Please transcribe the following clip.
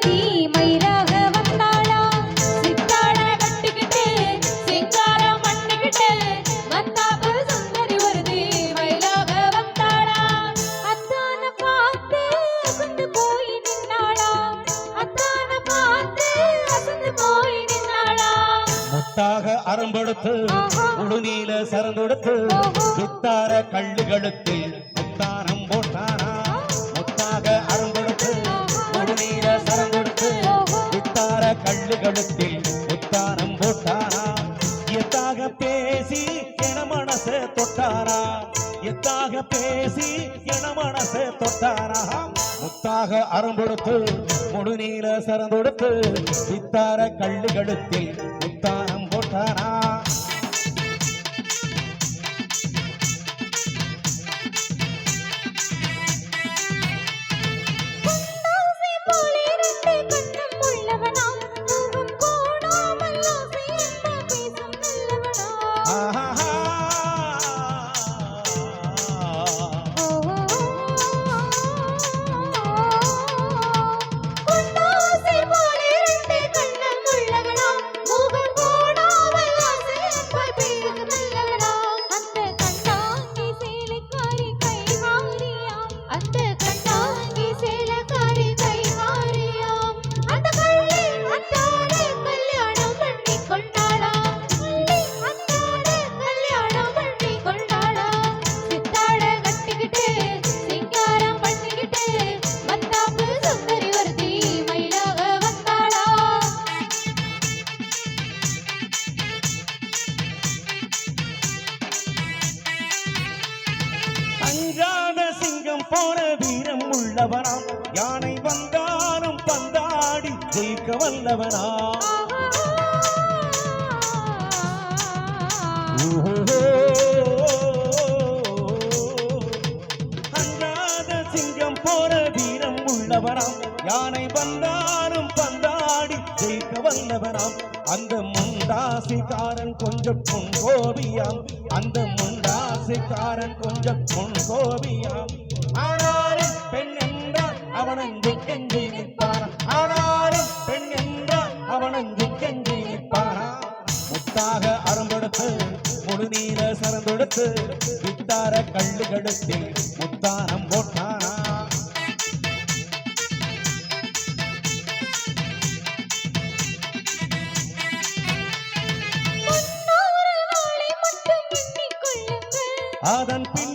ஒருத்தி மயிலாக வந்தாளா சித்தாட கட்டிக்கிட்டு சிங்காரம் பண்ணிக்கிட்டு மத்தாப்பு சுந்தரி ஒருத்தி மயிலாக வந்தாளா அத்தான பார்த்து அசந்து போய் நின்னாளா அத்தான பார்த்து அசந்து போய் நின்னாளா முத்தாக அரும்பெடுத்து முழுநீல சரந்தொடுத்து சித்தார கள்ளுகளுத்தில் முத்தாரம் போட்டானா முத்தாக அரும்பெடுத்து முழுநீல சரந்தொடுத்து சித்தார கள்ளுகளுத்தில் முத்தாரம் போட்டானா எத்தாக பேசி என மனச தொட்டாரா எத்தாக பேசி என மனச தொட்டாரா முத்தாக அரும்பெடுத்து முழுநீல சரந்தொடுத்து சித்தார கள்ளுகளுத்தில் முத்தாரம் போட்டாரா அஞ்சாத சிங்கம் போன வீரம் உள்ளவனாம் யானை வந்தாலும் பந்தாடி ஜெயிக்க வல்லவனாம் அஞ்சாத சிங்கம் போன வீரம் உள்ளவனாம் யானை வந்தாலும் பந்தாடி ஜெயிக்க வல்லவனாம் அந்த முண்டாசிக்காரன் கொஞ்சம் பொங்கோபியாம் அந்த முண்டாசிக்காரன் கொஞ்சம் பொங்கோபியாம் ஆனாலும் பெண் என்றால் அவனங்கு கெஞ்சி நிற்பாரா ஆனாலும் பெண் என்றால் அவனங்கு கெஞ்சி நிற்பாரா முத்தாக அரும்பெடுத்து முழுநீர சரந்தொடுத்து வித்தார கள்ளுகளுத்தில் முத்தாரம் போட்டானா அதன் பின்